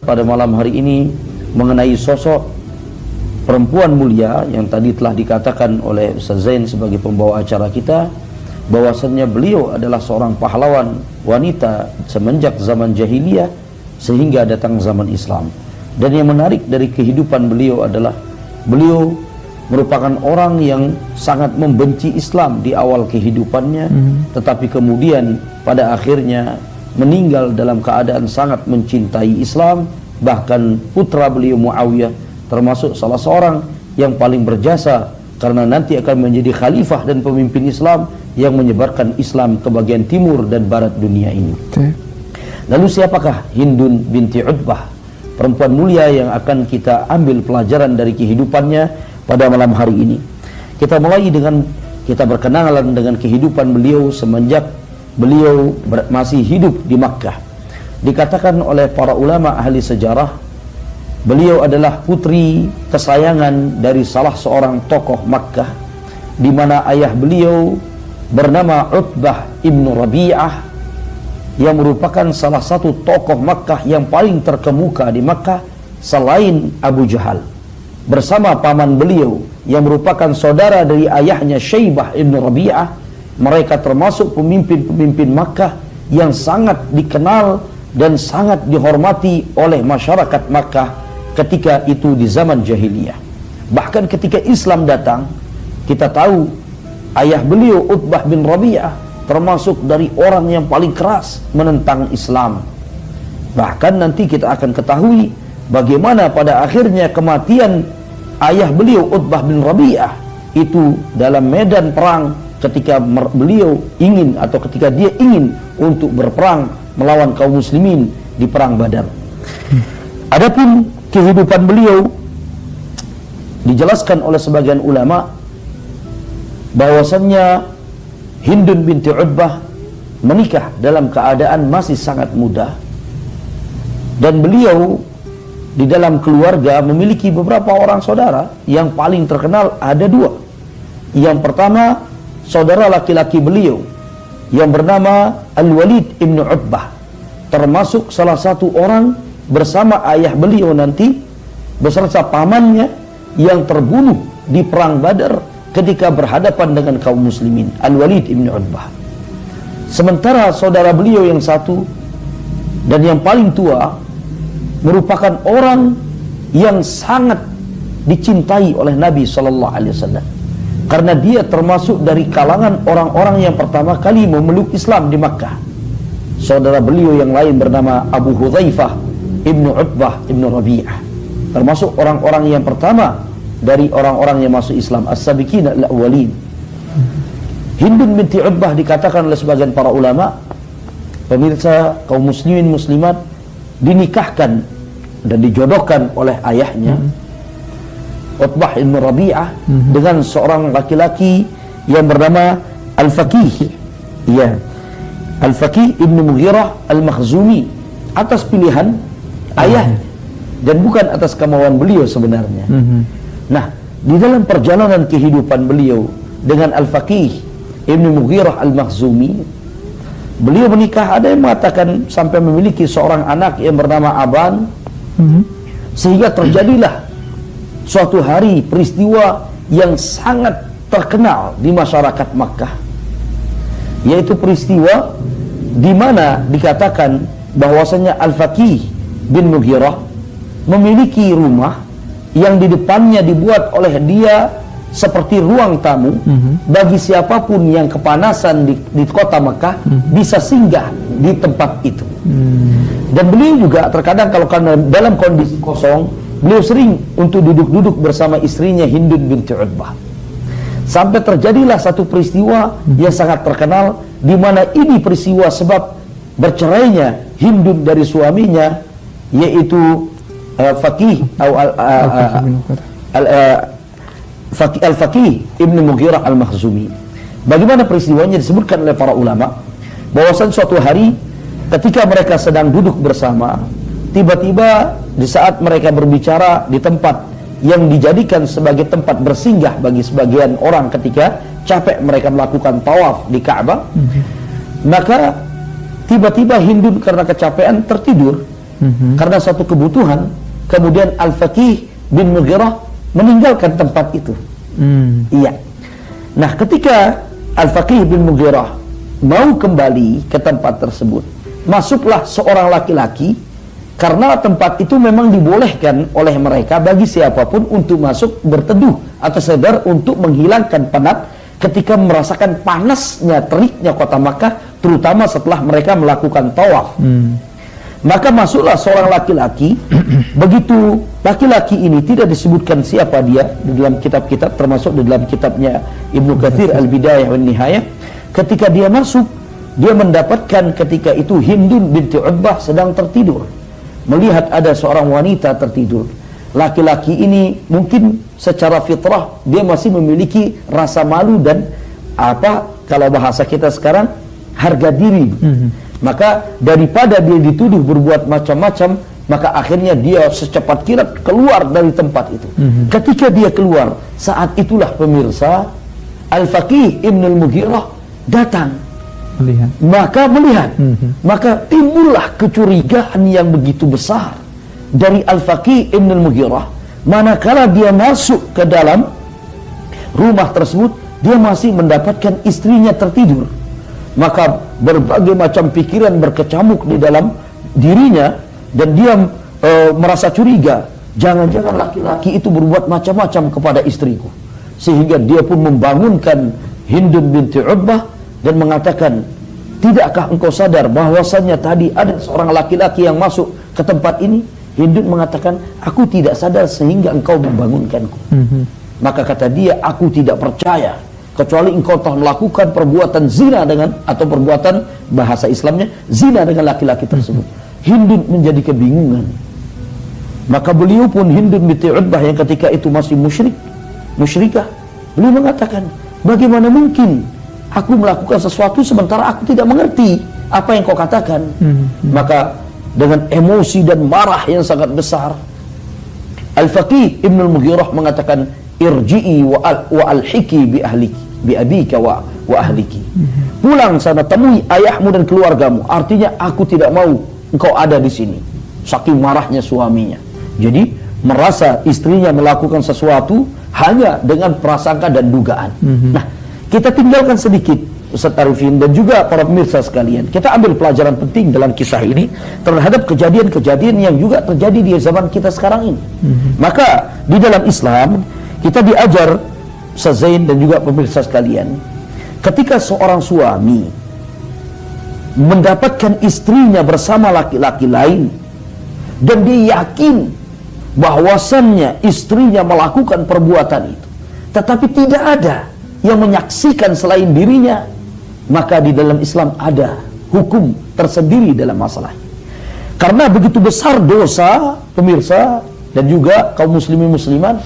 pada malam hari ini mengenai sosok perempuan mulia yang tadi telah dikatakan oleh Ustaz Zain sebagai pembawa acara kita, bahwasannya beliau adalah seorang pahlawan wanita semenjak zaman jahiliyah sehingga datang zaman Islam. Dan yang menarik dari kehidupan beliau adalah beliau merupakan orang yang sangat membenci Islam di awal kehidupannya, tetapi kemudian pada akhirnya meninggal dalam keadaan sangat mencintai Islam. Bahkan putra beliau Muawiyah termasuk salah seorang yang paling berjasa karena nanti akan menjadi khalifah dan pemimpin Islam yang menyebarkan Islam ke bagian timur dan barat dunia ini. Lalu siapakah Hindun binti Utbah, perempuan mulia yang akan kita ambil pelajaran dari kehidupannya pada malam hari ini? Kita mulai dengan kita berkenalan dengan kehidupan beliau semenjak beliau masih hidup di Makkah. Dikatakan oleh para ulama ahli sejarah, beliau adalah putri kesayangan dari salah seorang tokoh Makkah, di mana ayah beliau bernama Utbah ibnu Rabi'ah, yang merupakan salah satu tokoh Makkah yang paling terkemuka di Makkah selain Abu Jahal, bersama paman beliau yang merupakan saudara dari ayahnya Syaibah ibnu Rabi'ah. Mereka termasuk pemimpin-pemimpin Makkah yang sangat dikenal dan sangat dihormati oleh masyarakat Makkah ketika itu di zaman jahiliyah. Bahkan ketika Islam datang, kita tahu ayah beliau Utbah bin Rabi'ah termasuk dari orang yang paling keras menentang Islam. Bahkan nanti kita akan ketahui bagaimana pada akhirnya kematian ayah beliau Utbah bin Rabi'ah itu dalam medan perang ketika beliau ingin atau ketika dia ingin untuk berperang melawan kaum muslimin di perang Badar. Adapun kehidupan beliau dijelaskan oleh sebagian ulama bahwasannya Hindun binti Utbah menikah dalam keadaan masih sangat muda, dan beliau di dalam keluarga memiliki beberapa orang saudara. Yang paling terkenal ada dua. Yang pertama, saudara laki-laki beliau yang bernama Al-Walid ibnu Utbah, termasuk salah satu orang bersama ayah beliau nanti beserta pamannya yang terbunuh di perang Badar ketika berhadapan dengan kaum muslimin, Al-Walid ibnu Utbah. Sementara saudara beliau yang satu dan yang paling tua merupakan orang yang sangat dicintai oleh Nabi SAW, karena dia termasuk dari kalangan orang-orang yang pertama kali memeluk Islam di Makkah. Saudara beliau yang lain bernama Abu Hudzaifah ibnu Utbah ibnu Rabi'ah, termasuk orang-orang yang pertama dari orang-orang yang masuk Islam, as-sabiqin al-awwalin. Hindun binti Utbah dikatakan oleh sebagian para ulama, pemirsa kaum muslimin muslimat, dinikahkan dan dijodohkan oleh ayahnya Utbah ibn Rabi'ah dengan seorang laki-laki yang bernama Al-Faqih, ya, Al-Faqih ibn Mughirah Al-Makhzumi, atas pilihan ayah dan bukan atas kemauan beliau sebenarnya. Nah, di dalam perjalanan kehidupan beliau dengan Al-Faqih ibn Mughirah Al-Makhzumi, beliau menikah. Ada yang mengatakan sampai memiliki seorang anak yang bernama Aban, sehingga terjadilah suatu hari peristiwa yang sangat terkenal di masyarakat Makkah, yaitu peristiwa di mana dikatakan bahwasanya Al-Faqih bin Mughirah memiliki rumah yang di depannya dibuat oleh dia seperti ruang tamu bagi siapapun yang kepanasan di kota Makkah bisa singgah di tempat itu. Dan beliau juga terkadang kalau dalam kondisi kosong, beliau sering untuk duduk-duduk bersama istrinya Hindun binti Utbah. Sampai terjadilah satu peristiwa yang sangat terkenal, di mana ini peristiwa sebab bercerainya Hindun dari suaminya, yaitu Faqih Al-Faqih ibn Mughirah Al-Makhzumi. Bagaimana peristiwanya disebutkan oleh para ulama, bahwasan suatu hari ketika mereka sedang duduk bersama, tiba-tiba di saat mereka berbicara di tempat yang dijadikan sebagai tempat bersinggah bagi sebagian orang ketika capek mereka melakukan tawaf di Ka'bah, maka tiba-tiba Hindun karena kecapean tertidur karena satu kebutuhan, kemudian Al-Faqih bin Mughirah meninggalkan tempat itu. Iya. Nah, ketika Al-Faqih bin Mughirah mau kembali ke tempat tersebut, masuklah seorang laki-laki, karena tempat itu memang dibolehkan oleh mereka bagi siapapun untuk masuk berteduh atau sekedar untuk menghilangkan penat ketika merasakan panasnya teriknya kota Makkah, terutama setelah mereka melakukan tawaf. Maka masuklah seorang laki-laki. Begitu laki-laki ini tidak disebutkan siapa dia di dalam kitab-kitab, termasuk di dalam kitabnya Ibnu Katsir Al-Bidayah wan Nihayah. Ketika dia masuk, dia mendapatkan ketika itu Hindun binti Utbah sedang tertidur. Melihat ada seorang wanita tertidur. Laki-laki ini mungkin secara fitrah dia masih memiliki rasa malu dan kalau bahasa kita sekarang, harga diri. Maka daripada dia dituduh berbuat macam-macam, maka akhirnya dia secepat kilat keluar dari tempat itu. Ketika dia keluar, saat itulah pemirsa, Al-Faqih Ibn Al-Mughirah datang. Melihat. Maka timbullah kecurigaan yang begitu besar dari Al-Faqih Ibn Al-Mughirah. Manakala dia masuk ke dalam rumah tersebut, dia masih mendapatkan istrinya tertidur. Maka berbagai macam pikiran berkecamuk di dalam dirinya, dan dia merasa curiga, jangan-jangan laki-laki itu berbuat macam-macam kepada istriku. Sehingga dia pun membangunkan Hindun binti Utbah dan mengatakan, tidakkah engkau sadar bahwasannya tadi ada seorang laki-laki yang masuk ke tempat ini? Hindun mengatakan, aku tidak sadar sehingga engkau membangunkanku. Maka kata dia, aku tidak percaya kecuali engkau telah melakukan perbuatan zina dengan, atau perbuatan bahasa Islamnya zina dengan laki-laki tersebut. Hindun menjadi kebingungan. Maka beliau pun, Hindun binti Utbah yang ketika itu masih musyrikah, beliau mengatakan, bagaimana mungkin aku melakukan sesuatu sementara aku tidak mengerti apa yang kau katakan. Maka dengan emosi dan marah yang sangat besar, Al-Faqih Ibn Al-Mughirah mengatakan, irji'i wa alhiki bi ahliki, bi abika wa ahliki. Pulang sana, temui ayahmu dan keluargamu. Artinya aku tidak mau engkau ada di sini. Saking marahnya suaminya. Jadi merasa istrinya melakukan sesuatu hanya dengan prasangka dan dugaan. Nah, kita tinggalkan sedikit Ustaz Arifin dan juga para pemirsa sekalian. Kita ambil pelajaran penting dalam kisah ini terhadap kejadian-kejadian yang juga terjadi di zaman kita sekarang ini. Maka di dalam Islam kita diajar, Ustaz Zain dan juga pemirsa sekalian, ketika seorang suami mendapatkan istrinya bersama laki-laki lain dan dia yakin bahwasannya istrinya melakukan perbuatan itu, tetapi tidak ada yang menyaksikan selain dirinya, maka di dalam Islam ada hukum tersendiri dalam masalah ini. Karena begitu besar dosa, pemirsa dan juga kaum muslimin muslimat,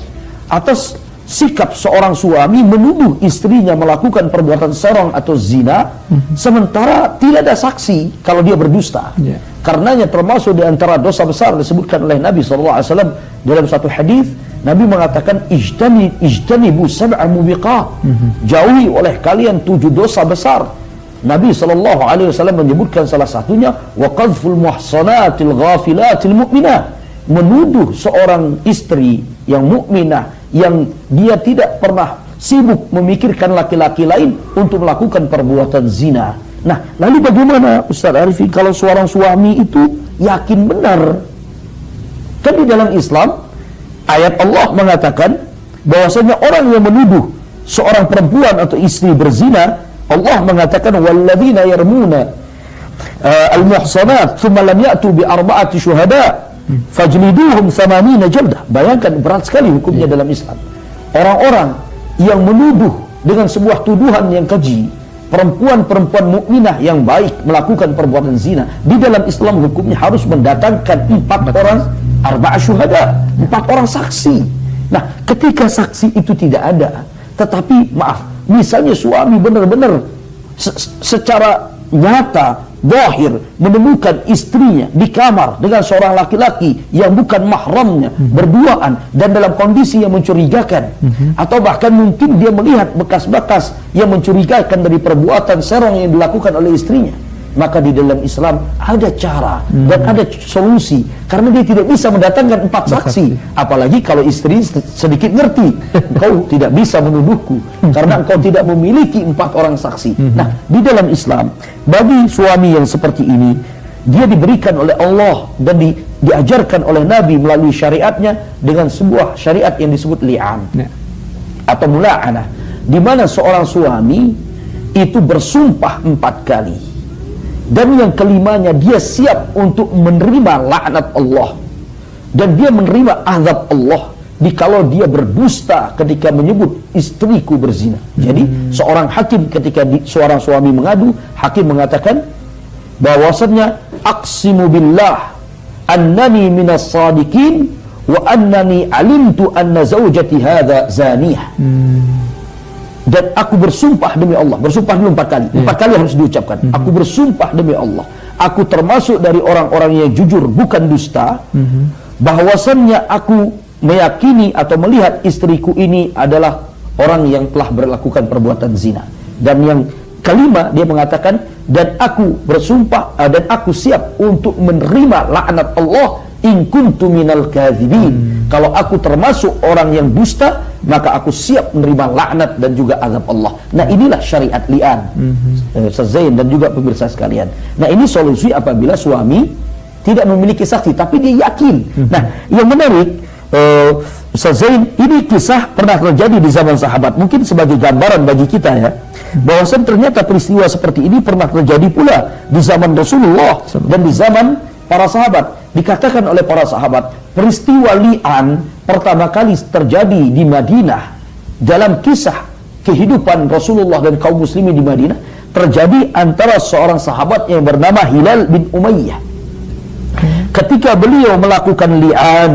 atas sikap seorang suami menuduh istrinya melakukan perbuatan serong atau zina, sementara tidak ada saksi kalau dia berdusta. Karenanya termasuk di antara dosa besar disebutkan oleh Nabi SAW dalam satu hadis. Nabi mengatakan, ijtanibu sab'a mubiqat, jauhi oleh kalian 7 dosa besar. Nabi SAW menyebutkan salah satunya, wa qadhful muhsanatil ghafilatil mu'minah, menuduh seorang istri yang mukminah yang dia tidak pernah sibuk memikirkan laki-laki lain untuk melakukan perbuatan zina. Nah, lalu bagaimana Ustaz Arifin kalau seorang suami itu yakin benar? Kan di dalam Islam ayat Allah mengatakan bahwasanya orang yang menuduh seorang perempuan atau istri berzina, Allah mengatakan walladzina yarmuna al-muhsanat thumma lam ya'tu bi arba'ati syuhada fajliduhum 80 jaldah. Bayangkan berat sekali hukumnya dalam Islam. Orang-orang yang menuduh dengan sebuah tuduhan yang keji perempuan-perempuan mukminah yang baik melakukan perbuatan zina, di dalam Islam hukumnya harus mendatangkan 4 orang arba'a syuhada, 4 orang saksi. Nah, ketika saksi itu tidak ada, tetapi maaf, misalnya suami benar-benar secara nyata, zahir menemukan istrinya di kamar dengan seorang laki-laki yang bukan mahramnya, berduaan dan dalam kondisi yang mencurigakan, atau bahkan mungkin dia melihat bekas-bekas yang mencurigakan dari perbuatan serong yang dilakukan oleh istrinya, maka di dalam Islam ada cara dan ada solusi, karena dia tidak bisa mendatangkan 4 saksi. Apalagi kalau istri sedikit ngerti, engkau tidak bisa menuduhku karena engkau tidak memiliki 4 orang saksi. Nah, di dalam Islam bagi suami yang seperti ini, dia diberikan oleh Allah dan diajarkan oleh Nabi melalui syariatnya dengan sebuah syariat yang disebut li'an atau mula'anah, di mana seorang suami itu bersumpah 4 kali, dan yang kelimanya dia siap untuk menerima laknat Allah dan dia menerima azab Allah dikalau dia berdusta ketika menyebut istriku berzina. Jadi seorang hakim ketika seorang suami mengadu, hakim mengatakan bahwasannya aqsimu billah annani minas sadiqin wa annani alimtu anna zawjati hadha zaniyah. Dan aku bersumpah demi Allah, bersumpah dulu 4 kali, 4 kali harus diucapkan. Aku bersumpah demi Allah, aku termasuk dari orang-orang yang jujur bukan dusta, bahwasannya aku meyakini atau melihat istriku ini adalah orang yang telah melakukan perbuatan zina. Dan yang kelima dia mengatakan, dan aku bersumpah dan aku siap untuk menerima laknat Allah in kuntu minal kadzibin. Kalau aku termasuk orang yang dusta, maka aku siap menerima laknat dan juga azab Allah. Nah, inilah syariat li'an, Ustaz Zain dan juga pemirsa sekalian. Nah, ini solusi apabila suami tidak memiliki saksi tapi dia yakin. Nah, yang menarik Ustaz Zain, ini kisah pernah terjadi di zaman sahabat. Mungkin sebagai gambaran bagi kita ya, bahwasan ternyata peristiwa seperti ini pernah terjadi pula di zaman Rasulullah dan di zaman para sahabat. Dikatakan oleh para sahabat, peristiwa li'an pertama kali terjadi di Madinah. Dalam kisah kehidupan Rasulullah dan kaum muslimin di Madinah, terjadi antara seorang sahabat yang bernama Hilal bin Umayyah. Ketika beliau melakukan li'an,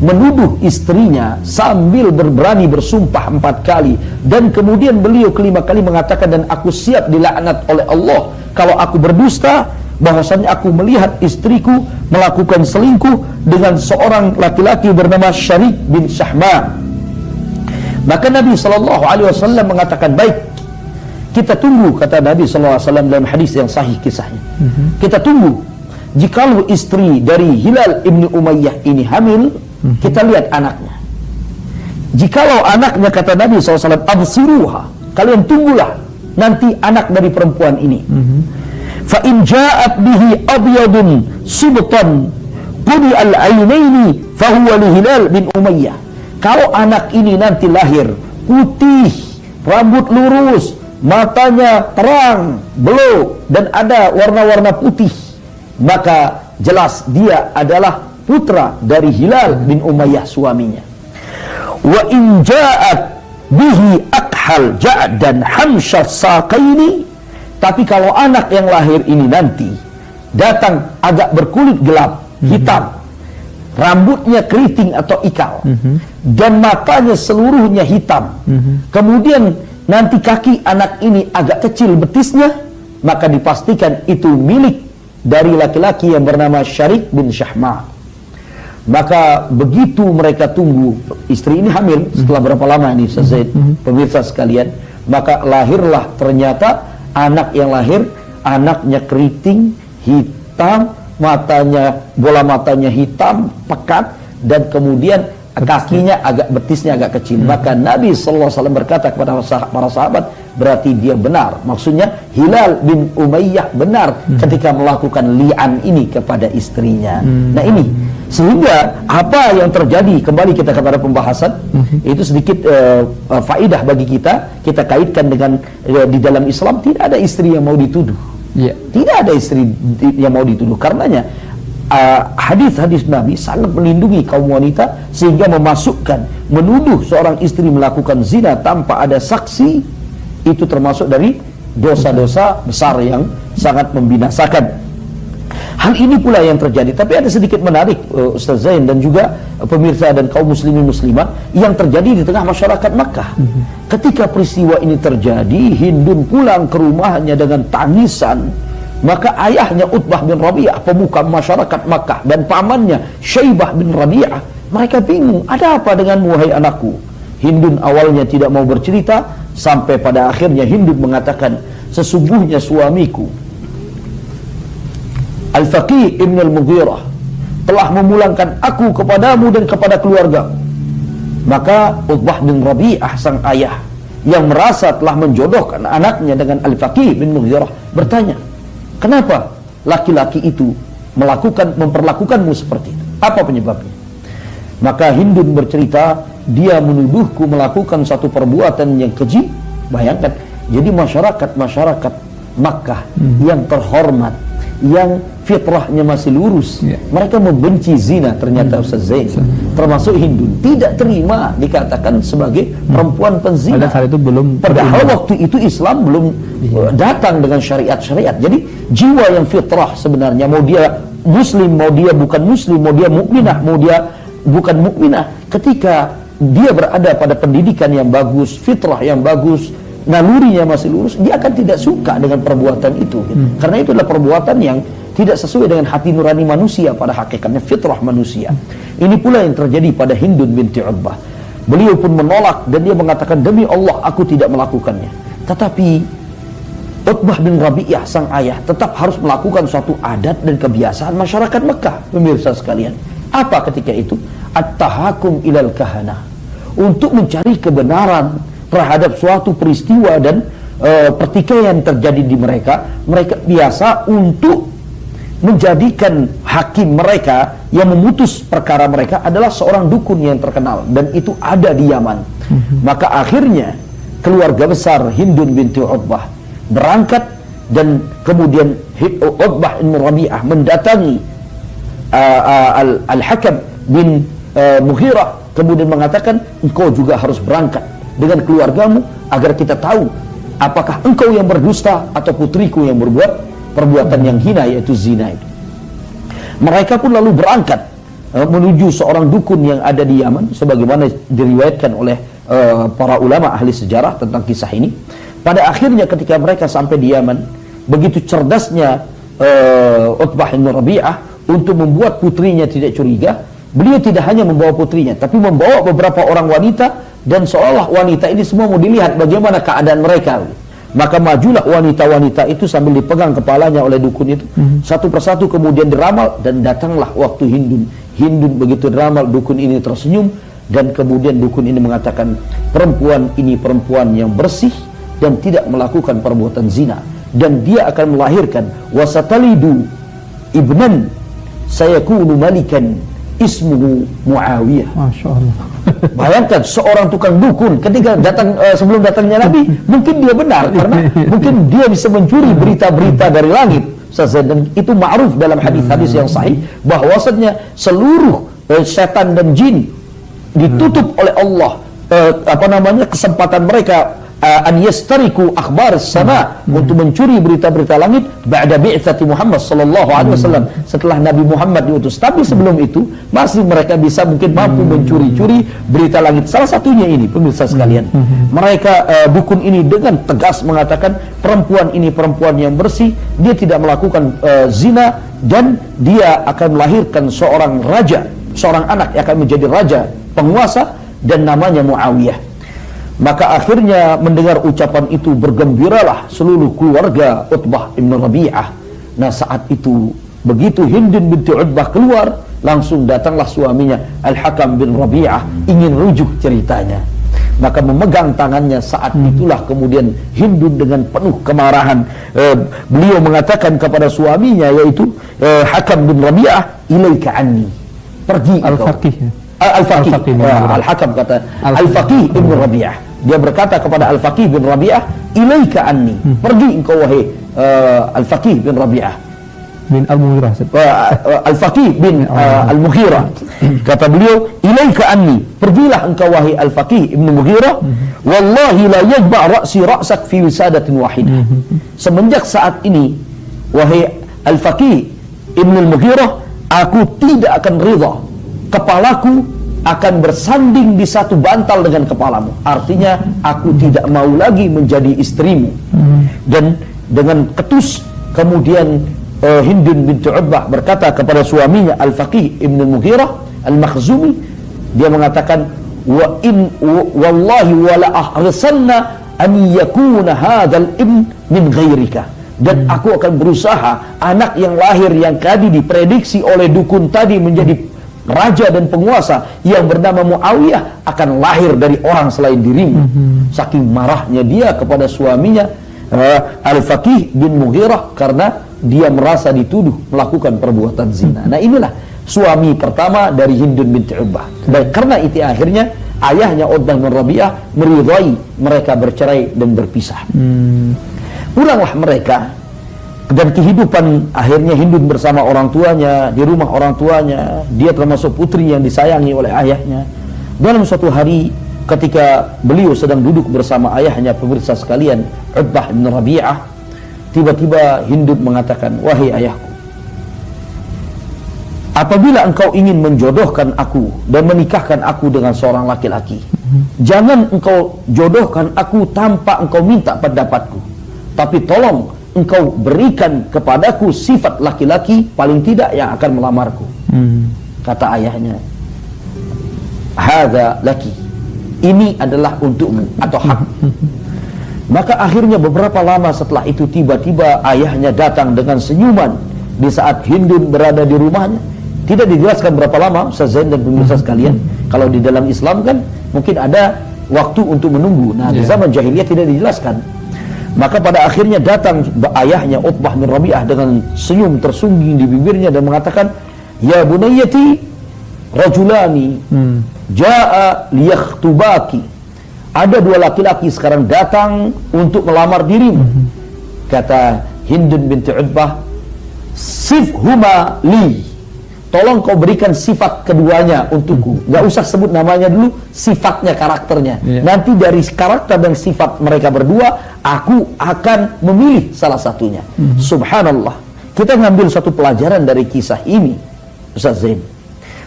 menuduh istrinya sambil berani bersumpah 4 kali, dan kemudian beliau kelima kali mengatakan, dan aku siap dilaknat oleh Allah kalau aku berdusta, bahwasanya aku melihat istriku melakukan selingkuh dengan seorang laki-laki bernama Syarik bin Syahma. Maka Nabi SAW mengatakan, baik, kita tunggu, kata Nabi SAW dalam hadis yang sahih kisahnya, kita tunggu, jikalau istri dari Hilal ibn Umayyah ini hamil, kita lihat anaknya. Jikalau anaknya, kata Nabi SAW, absiruha, kalian tunggulah nanti anak dari perempuan ini. Fa in ja'at bihi abyadun subtan qudi al-ainaini fa huwa li Hilal bin Umayyah. Kalau anak ini nanti lahir putih, rambut lurus, matanya terang, belok, dan ada warna-warna putih, maka jelas dia adalah putra dari Hilal bin Umayyah suaminya. Wa in ja'at bihi akhal ja'dan hamsha saqaini, tapi kalau anak yang lahir ini nanti datang agak berkulit gelap, hitam, rambutnya keriting atau ikal, dan matanya seluruhnya hitam, kemudian nanti kaki anak ini agak kecil betisnya, maka dipastikan itu milik dari laki-laki yang bernama Syarik bin Syahma. Maka begitu mereka tunggu, istri ini hamil setelah berapa lama ini Ustaz Zaid, pemirsa sekalian, maka lahirlah ternyata anak yang lahir, anaknya keriting, hitam, matanya, bola matanya hitam, pekat, dan kemudian kakinya agak, betisnya agak kecil. Maka Nabi SAW berkata kepada para sahabat, berarti dia benar. Maksudnya Hilal bin Umayyah benar ketika melakukan li'an ini kepada istrinya. Nah ini, sehingga apa yang terjadi, kembali kita kepada pembahasan, itu sedikit faidah bagi kita kaitkan dengan di dalam Islam tidak ada istri yang mau dituduh. Tidak ada istri yang mau dituduh. Karenanya hadis-hadis Nabi sangat melindungi kaum wanita, sehingga memasukkan menuduh seorang istri melakukan zina tanpa ada saksi, itu termasuk dari dosa-dosa besar yang sangat membinasakan. Hal ini pula yang terjadi. Tapi ada sedikit menarik Ustaz Zain dan juga pemirsa dan kaum muslimin muslimah, yang terjadi di tengah masyarakat Makkah. Ketika peristiwa ini terjadi, Hindun pulang ke rumahnya dengan tangisan. Maka ayahnya Utbah bin Rabi'ah, pemuka masyarakat Makkah, dan pamannya Syaibah bin Rabi'ah, mereka bingung, ada apa denganmu wahai anakku? Hindun awalnya tidak mau bercerita, sampai pada akhirnya Hindun mengatakan, sesungguhnya suamiku Al-Faqih Ibn Al-Mughirah telah memulangkan aku kepadamu dan kepada keluarga. Maka Utbah bin Rabi'ah sang ayah yang merasa telah menjodohkan anaknya dengan Al-Faqih bin Mughirah bertanya, kenapa laki-laki itu memperlakukanmu seperti itu? Apa penyebabnya? Maka Hindun bercerita, dia menuduhku melakukan satu perbuatan yang keji. Bayangkan, jadi masyarakat Makkah yang terhormat, yang fitrahnya masih lurus, mereka membenci zina. Ternyata Ustaz Zain, termasuk Hindun, tidak terima dikatakan sebagai perempuan penzina. Padahal waktu itu Islam belum datang dengan syariat-syariat. Jadi jiwa yang fitrah sebenarnya, mau dia muslim, mau dia bukan muslim, mau dia mukminah, mau dia bukan mukminah, ketika dia berada pada pendidikan yang bagus, fitrah yang bagus, nalurinya masih lurus, dia akan tidak suka dengan perbuatan itu, karena itu adalah perbuatan yang tidak sesuai dengan hati nurani manusia, pada hakikatnya fitrah manusia. Ini pula yang terjadi pada Hindun binti Utbah. Beliau pun menolak dan dia mengatakan, demi Allah aku tidak melakukannya. Tetapi Utbah bin Rabi'ah sang ayah tetap harus melakukan suatu adat dan kebiasaan masyarakat Mekah. Pemirsa sekalian, apa ketika itu? At-tahakum ilal kahana, untuk mencari kebenaran terhadap suatu peristiwa dan pertikaian terjadi di mereka. Mereka biasa untuk menjadikan hakim mereka yang memutus perkara mereka adalah seorang dukun yang terkenal, dan itu ada di Yaman. Maka akhirnya keluarga besar Hindun binti Utbah berangkat, dan kemudian Utbah bin Rabi'ah mendatangi Al-Hakam bin Mughirah, kemudian mengatakan, engkau juga harus berangkat dengan keluargamu agar kita tahu apakah engkau yang berdusta atau putriku yang berbuat perbuatan yang hina, yaitu zina itu. Mereka pun lalu berangkat menuju seorang dukun yang ada di Yaman, sebagaimana diriwayatkan oleh para ulama ahli sejarah tentang kisah ini. Pada akhirnya ketika mereka sampai di Yaman, begitu cerdasnya Utbah bin Rabi'ah untuk membuat putrinya tidak curiga. Beliau tidak hanya membawa putrinya, tapi membawa beberapa orang wanita, dan seolah wanita ini semua mau dilihat bagaimana keadaan mereka. Maka majulah wanita-wanita itu sambil dipegang kepalanya oleh dukun itu, satu persatu kemudian diramal, dan datanglah waktu Hindun begitu diramal, dukun ini tersenyum, dan kemudian dukun ini mengatakan, perempuan ini perempuan yang bersih dan tidak melakukan perbuatan zina, dan dia akan melahirkan wasatalidu ibnan sayakunu malikan ismuhu Muawiyah. Masya Allah. Bayangkan seorang tukang dukun ketika datang sebelum datangnya Nabi, mungkin dia benar karena mungkin dia bisa mencuri berita-berita dari langit. Dan itu ma'ruf dalam hadis-hadis yang sahih bahwasanya seluruh setan dan jin ditutup oleh Allah kesempatan mereka an yastariku akhbar sama, untuk mencuri berita-berita langit ba'da bi'tsati Muhammad sallallahu alaihi wasallam, setelah Nabi Muhammad diutus. Tapi sebelum itu masih mereka bisa mungkin mampu mencuri-curi berita langit. Salah satunya ini, pemirsa sekalian, mereka dukun ini dengan tegas mengatakan perempuan ini perempuan yang bersih, dia tidak melakukan zina, dan dia akan melahirkan seorang raja, seorang anak yang akan menjadi raja penguasa, dan namanya Muawiyah. Maka akhirnya mendengar ucapan itu bergembiralah seluruh keluarga Utbah bin Rabi'ah. Nah saat itu begitu Hindun binti Utbah keluar, langsung datanglah suaminya Al-Hakam bin Rabi'ah ingin rujuk ceritanya. Maka memegang tangannya, saat itulah kemudian Hindun dengan penuh kemarahan beliau mengatakan kepada suaminya, yaitu Hakam bin Rabi'ah, ilaika anni, pergi Al-Faqih. Al-Hakam kata Al-Faqih bin Rabi'ah, dia berkata kepada Al-Faqih bin Rabi'ah, ilaika anni, pergi engkau wahai Al-Faqih bin Rabi'ah bin Al-Mughirah, Al-Faqih bin Al-Mughirah. Kata beliau, ilaika anni, pergilah engkau wahai Al-Faqih bin Mughirah, wallahi la yajba' ra'si ra'sak fi wisadatin wahidah. Semenjak saat ini wahai Al-Faqih bin Al-Mughirah, aku tidak akan ridha kepalaku akan bersanding di satu bantal dengan kepalamu. Artinya aku tidak mau lagi menjadi istrimu. Dan dengan ketus kemudian Hindun binti Utbah berkata kepada suaminya Al-Faqih ibn Mughirah Al-Makhzumi, dia mengatakan, wallahi wala ahrisanna an yakuna hadzal ibn min ghairika. dan aku akan berusaha anak yang lahir yang tadi diprediksi oleh dukun tadi menjadi raja dan penguasa yang bernama Muawiyah akan lahir dari orang selain dirimu. Saking marahnya dia kepada suaminya Al-Faqih bin Mughirah karena dia merasa dituduh melakukan perbuatan zina. Nah, inilah suami pertama dari Hindun binti Utbah. Dan karena itu akhirnya ayahnya Utbah bin Rabi'ah meridhai mereka bercerai dan berpisah. Pulanglah mereka, dan kehidupan akhirnya Hindun bersama orang tuanya, di rumah orang tuanya. Dia termasuk putri yang disayangi oleh ayahnya. Dalam suatu hari ketika beliau sedang duduk bersama ayahnya, pemirsa sekalian, Utbah bin Rabi'ah, tiba-tiba Hindun mengatakan, "Wahai ayahku, apabila engkau ingin menjodohkan aku dan menikahkan aku dengan seorang laki-laki, jangan engkau jodohkan aku tanpa engkau minta pendapatku, tapi tolong engkau berikan kepadaku sifat laki-laki paling tidak yang akan melamarku." Kata ayahnya, "Hadza laki." Ini adalah untukmu atau hak. Maka akhirnya beberapa lama setelah itu tiba-tiba ayahnya datang dengan senyuman di saat Hindun berada di rumahnya. Tidak dijelaskan berapa lama, Ustaz Zain dan pemirsa sekalian. Kalau di dalam Islam kan mungkin ada waktu untuk menunggu. Nah, di zaman jahiliyah tidak dijelaskan. Maka pada akhirnya datang ayahnya Utbah bin Rabi'ah dengan senyum tersungging di bibirnya dan mengatakan, "Ya bunayyati, rajulani ja'a liyakhtubaki." Ada dua laki-laki sekarang datang untuk melamar dirimu. Kata Hindun binti Utbah, "Sifhuma li." Tolong kau berikan sifat keduanya untukku. Gak usah sebut namanya dulu, sifatnya, karakternya. Nanti dari karakter dan sifat mereka berdua, aku akan memilih salah satunya. Subhanallah. Kita ngambil satu pelajaran dari kisah ini, Ustaz Zain.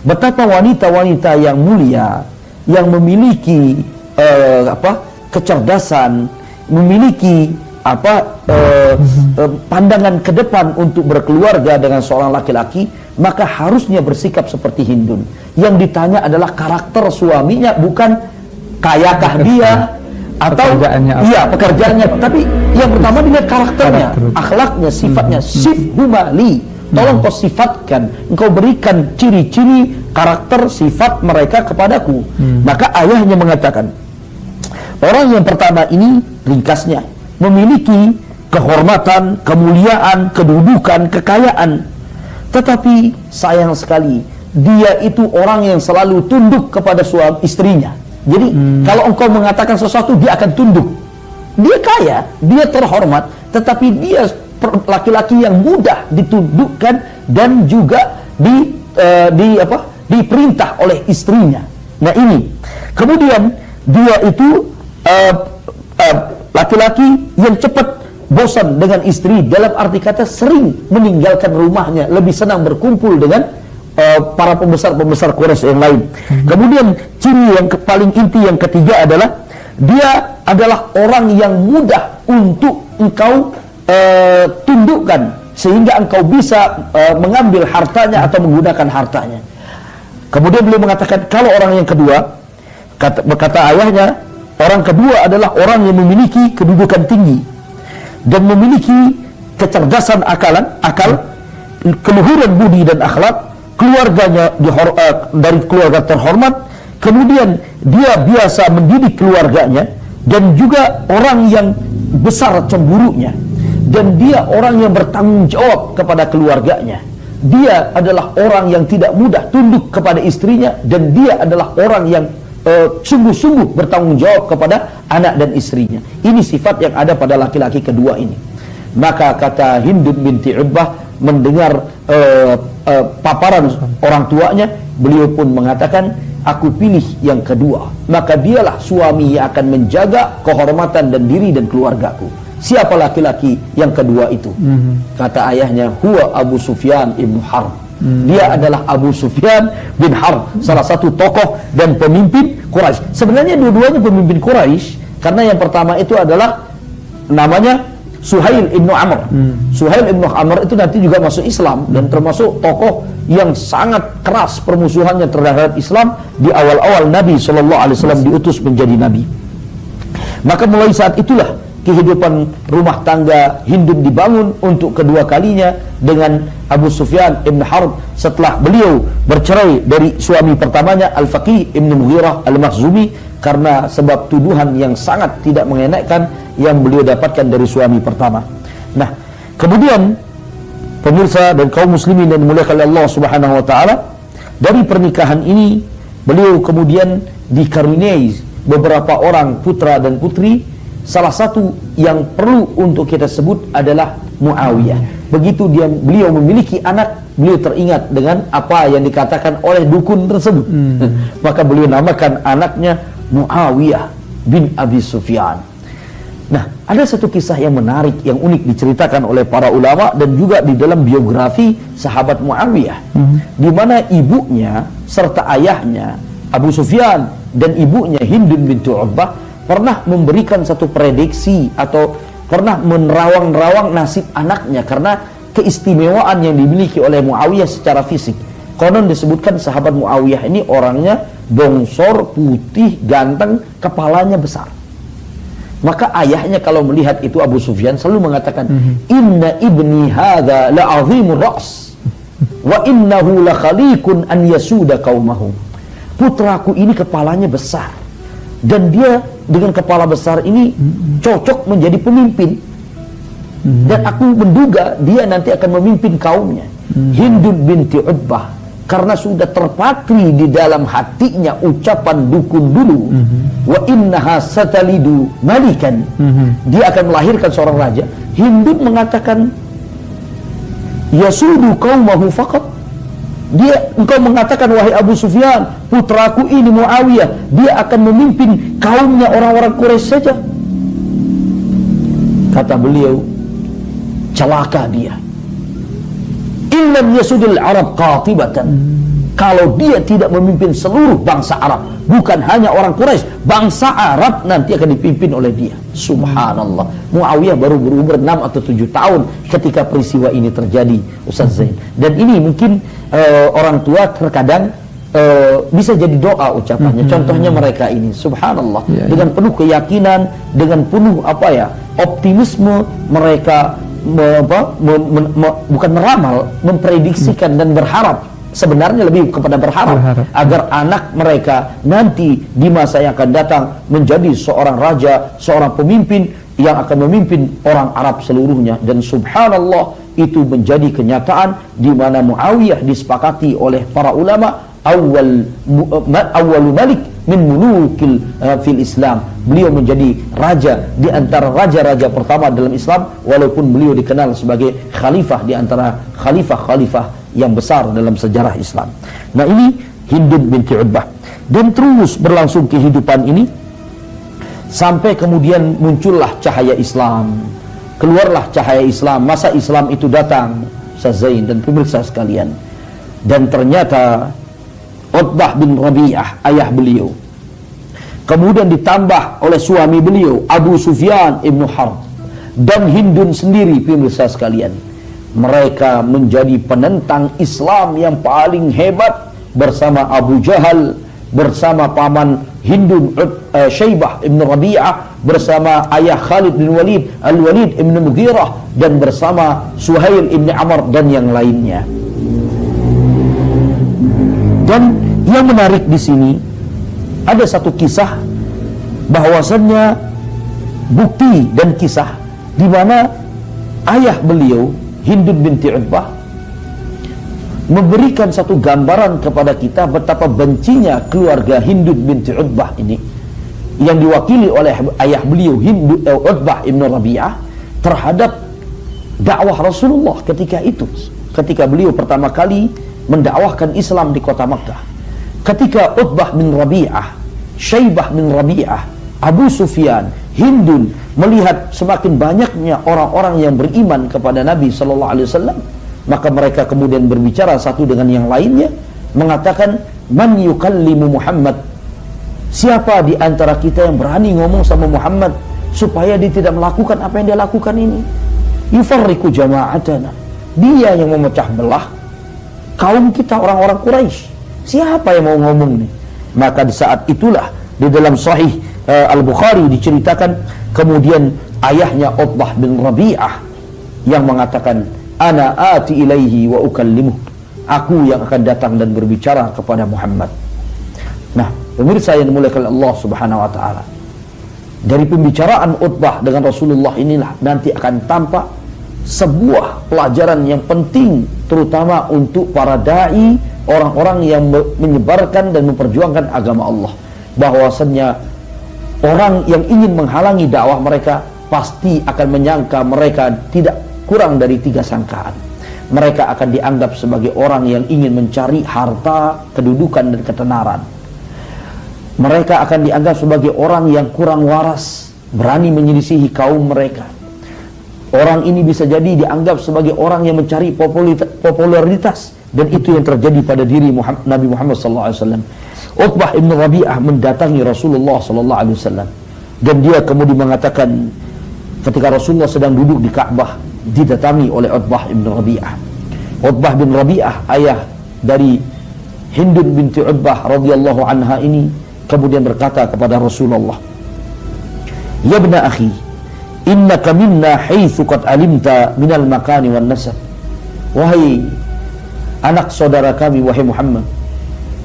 Betapa wanita-wanita yang mulia, yang memiliki kecerdasan, memiliki pandangan ke depan untuk berkeluarga dengan seorang laki-laki, maka harusnya bersikap seperti Hindun. Yang ditanya adalah karakter suaminya, bukan kayakah dia atau pekerjaannya, tapi yang pertama dilihat karakternya, akhlaknya, sifatnya. Sifhuma li. Tolong kau sifatkan, engkau berikan ciri-ciri karakter sifat mereka kepadaku. Maka ayahnya mengatakan, orang yang pertama ini ringkasnya memiliki kehormatan, kemuliaan, kedudukan, kekayaan, tetapi sayang sekali dia itu orang yang selalu tunduk kepada suami istrinya. Jadi kalau engkau mengatakan sesuatu, dia akan tunduk. Dia kaya, dia terhormat, tetapi dia laki-laki yang mudah ditundukkan dan juga diperintah oleh istrinya. Nah ini, kemudian dia itu laki-laki yang cepat bosan dengan istri, dalam arti kata sering meninggalkan rumahnya, lebih senang berkumpul dengan para pembesar-pembesar Quraisy yang lain. Kemudian ciri yang paling inti yang ketiga adalah dia adalah orang yang mudah untuk engkau tundukkan sehingga engkau bisa mengambil hartanya atau menggunakan hartanya. Kemudian beliau mengatakan kalau orang yang kedua, kata ayahnya, orang kedua adalah orang yang memiliki kedudukan tinggi dan memiliki kecerdasan akal, keluhuran budi dan akhlak, keluarganya dari keluarga terhormat, kemudian dia biasa mendidik keluarganya, dan juga orang yang besar cemburunya, dan dia orang yang bertanggung jawab kepada keluarganya. Dia adalah orang yang tidak mudah tunduk kepada istrinya, dan dia adalah orang yang sungguh-sungguh bertanggung jawab kepada anak dan istrinya. Ini sifat yang ada pada laki-laki kedua ini. Maka kata Hindun binti Utbah mendengar paparan orang tuanya, beliau pun mengatakan, aku pilih yang kedua. Maka dialah suami yang akan menjaga kehormatan dan diri dan keluargaku. Siapa laki-laki yang kedua itu? Kata ayahnya, huwa Abu Sufyan ibn Harb. Dia adalah Abu Sufyan bin Harb, salah satu tokoh dan pemimpin Quraisy. Sebenarnya dua-duanya pemimpin Quraisy, karena yang pertama itu adalah namanya Suhail ibn Amr. Suhail ibn Amr itu nanti juga masuk Islam dan termasuk tokoh yang sangat keras permusuhannya terhadap Islam di awal-awal Nabi SAW diutus menjadi Nabi. Maka mulai saat itulah kehidupan rumah tangga Hindun dibangun untuk kedua kalinya dengan Abu Sufyan ibn Harb setelah beliau bercerai dari suami pertamanya Al-Faqih ibn Mughirah Al-Makhzumi karena sebab tuduhan yang sangat tidak mengenakkan yang beliau dapatkan dari suami pertama. Nah, kemudian pemirsa dan kaum muslimin yang dimuliakan oleh Allah Subhanahu wa taala, dari pernikahan ini beliau kemudian dikaruniai beberapa orang putra dan putri. Salah satu yang perlu untuk kita sebut adalah Muawiyah. Begitu beliau memiliki anak, beliau teringat dengan apa yang dikatakan oleh dukun tersebut. Maka beliau namakan anaknya Muawiyah bin Abi Sufyan. Nah, ada satu kisah yang menarik, yang unik diceritakan oleh para ulama dan juga di dalam biografi sahabat Muawiyah, di mana ibunya serta ayahnya Abu Sufyan dan ibunya Hindun binti Utbah pernah memberikan satu prediksi atau pernah menerawang-nerawang nasib anaknya karena keistimewaan yang dimiliki oleh Muawiyah secara fisik. Konon disebutkan sahabat Muawiyah ini orangnya bongsor, putih, ganteng, kepalanya besar. Maka ayahnya kalau melihat itu Abu Sufyan selalu mengatakan, "Inna ibni hadza la'azimur ra's wa innahu la khaliqun an yasuda qaumahu." Putraku ini kepalanya besar dan dia dengan kepala besar ini cocok menjadi pemimpin, dan aku menduga dia nanti akan memimpin kaumnya. Hindun binti Utbah karena sudah terpatri di dalam hatinya ucapan dukun dulu, wa innaha satalidu malikan, dia akan melahirkan seorang raja. Hindun mengatakan, yasudu qaumahu faqat, engkau mengatakan wahai Abu Sufyan, putraku ini Muawiyah, dia akan memimpin kaumnya orang-orang Quraisy saja. Kata beliau, celaka dia. Illam yasudil Arab qatibatan, kalau dia tidak memimpin seluruh bangsa Arab, bukan hanya orang Quraisy, bangsa Arab nanti akan dipimpin oleh dia. Subhanallah. Muawiyah baru berumur 6 atau 7 tahun ketika peristiwa ini terjadi, Ustaz Zain. Dan ini mungkin orang tua terkadang bisa jadi doa ucapannya. Contohnya mereka ini, subhanallah, dengan penuh keyakinan, dengan penuh optimisme mereka bukan meramal, memprediksikan dan berharap, sebenarnya lebih kepada berharap agar anak mereka nanti di masa yang akan datang menjadi seorang raja, seorang pemimpin yang akan memimpin orang Arab seluruhnya. Dan subhanallah, itu menjadi kenyataan di mana Muawiyah disepakati oleh para ulama awal malik min mulukil fil Islam. Beliau menjadi raja di antara raja-raja pertama dalam Islam, walaupun beliau dikenal sebagai khalifah di antara khalifah-khalifah yang besar dalam sejarah Islam. Nah, ini Hindun binti Utbah. Dan terus berlangsung kehidupan ini sampai kemudian muncullah cahaya Islam. Keluarlah cahaya Islam, masa Islam itu datang, Ustaz Zain dan pemirsa sekalian. Dan ternyata Utbah bin Rabi'ah, ayah beliau, kemudian ditambah oleh suami beliau Abu Sufyan ibn Harb dan Hindun sendiri, pemirsa sekalian, mereka menjadi penentang Islam yang paling hebat bersama Abu Jahal, bersama paman Hindun Syaibah ibn Rabi'ah, bersama ayah Khalid bin Walid Al-Walid ibn Mughirah, dan bersama Suhail ibn Amr dan yang lainnya. Dan yang menarik di sini ada satu kisah, bahwasannya bukti dan kisah di mana ayah beliau Hindun binti Utbah memberikan satu gambaran kepada kita betapa bencinya keluarga Hindun binti Utbah ini, yang diwakili oleh ayah beliau Utbah ibn Rabi'ah, terhadap dakwah Rasulullah ketika itu, ketika beliau pertama kali mendakwahkan Islam di kota Makkah. Ketika Utbah bin Rabi'ah, Syaibah bin Rabi'ah, Abu Sufyan, Hindun melihat semakin banyaknya orang-orang yang beriman kepada Nabi SAW, maka mereka kemudian berbicara satu dengan yang lainnya, mengatakan, man yukallimu Muhammad, siapa di antara kita yang berani ngomong sama Muhammad supaya dia tidak melakukan apa yang dia lakukan ini? Yufarriku jama'atana, dia yang memecah belah kaum kita orang-orang Quraisy. Siapa yang mau ngomong nih? Maka di saat itulah di dalam Sahih Al-Bukhari diceritakan, kemudian ayahnya Utbah bin Rabi'ah yang mengatakan, ana ati ilaihi wa ukallimuh, aku yang akan datang dan berbicara kepada Muhammad. Nah, pemirsa yang dimuliakan Allah Subhanahu wa taala, dari pembicaraan Utbah dengan Rasulullah inilah nanti akan tampak sebuah pelajaran yang penting, terutama untuk para dai, orang-orang yang menyebarkan dan memperjuangkan agama Allah, bahwasannya orang yang ingin menghalangi dakwah mereka pasti akan menyangka mereka tidak kurang dari 3 sangkaan. Mereka akan dianggap sebagai orang yang ingin mencari harta, kedudukan, dan ketenaran. Mereka akan dianggap sebagai orang yang kurang waras, berani menyelisihi kaum mereka. Orang ini bisa jadi dianggap sebagai orang yang mencari popularitas, dan itu yang terjadi pada diri Nabi Muhammad SAW. Utbah ibn Rabi'ah mendatangi Rasulullah SAW, dan dia kemudian mengatakan, ketika Rasulullah sedang duduk di Ka'bah, didatangi oleh Utbah ibn Rabi'ah. Utbah bin Rabi'ah, ayah dari Hindun binti Utbah radhiyallahu anha ini, kemudian berkata kepada Rasulullah, ya ibna akhi, innaka minna haitsu qad alimta minal makani wan nasab. Wahai anak saudara kami, wahai Muhammad,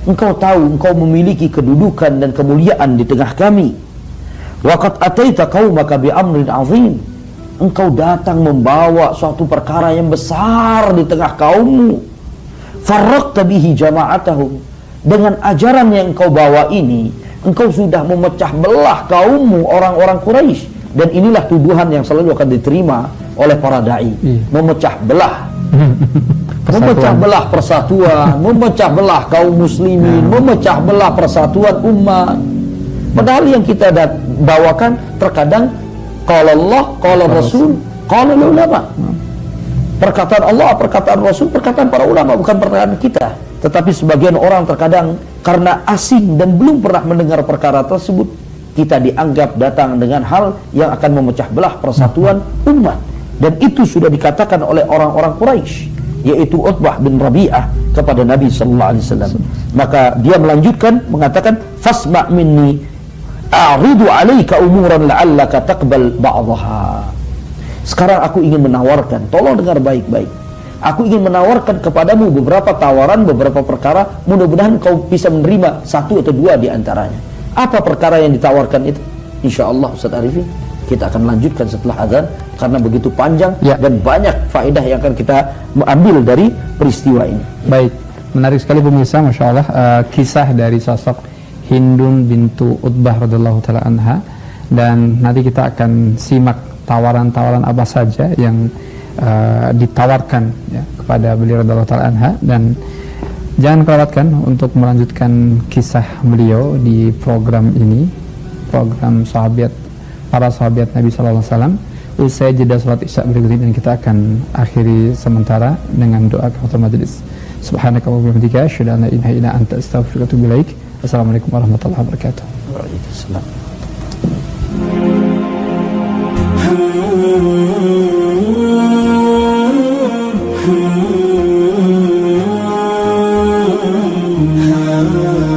engkau tahu engkau memiliki kedudukan dan kemuliaan di tengah kami. Wa qad ataita qaumaka bi amrin azim, engkau datang membawa suatu perkara yang besar di tengah kaummu. Farraqta bihi jama'atahum, dengan ajaran yang engkau bawa ini, engkau sudah memecah belah kaummu, orang-orang Quraisy. Dan inilah tuduhan yang selalu akan diterima oleh para dai, memecah belah. Memecah belah persatuan, memecah belah kaum muslimin, memecah belah persatuan umat. Padahal yang kita bawakan terkadang qala Allah, qala Rasul, qala ulama. Perkataan Allah, perkataan Rasul, perkataan para ulama, bukan perkataan kita. Tetapi sebagian orang terkadang karena asing dan belum pernah mendengar perkara tersebut, kita dianggap datang dengan hal yang akan memecah belah persatuan umat. Dan itu sudah dikatakan oleh orang-orang Quraisy, yaitu Utbah bin Rabi'ah kepada Nabi sallallahu alaihi wasallam. Maka dia melanjutkan mengatakan, fasma' minni a'ridu 'alaika umuran la'allaka taqbal ba'daha. Sekarang aku ingin menawarkan, tolong dengar baik-baik. Aku ingin menawarkan kepadamu beberapa tawaran, beberapa perkara, mudah-mudahan kau bisa menerima 1 atau 2 di antaranya. Apa perkara yang ditawarkan itu? Insyaallah Ustaz Arifin, kita akan lanjutkan setelah azan, karena begitu panjang dan banyak faedah yang akan kita ambil dari peristiwa ini. Baik, menarik sekali pemirsa, Masya Allah, kisah dari sosok Hindun bintu Utbah radhiyallahu taala anha, dan nanti kita akan simak tawaran-tawaran apa saja yang ditawarkan ya, kepada beliau radhiyallahu taala anha. Dan jangan kelewatkan untuk melanjutkan kisah beliau di program ini, program para sahabat Nabi sallallahu alaihi wasallam. Usai jeda salat Isya berikut ini, dan kita akan akhiri sementara dengan doa kafaratul majelis. Subhanakallahumma wa bihamdika, asyhadu an la ilaha illa anta, astaghfiruka wa atubu ilaik. Assalamualaikum warahmatullahi wabarakatuh. Waalaikumsalam. Ah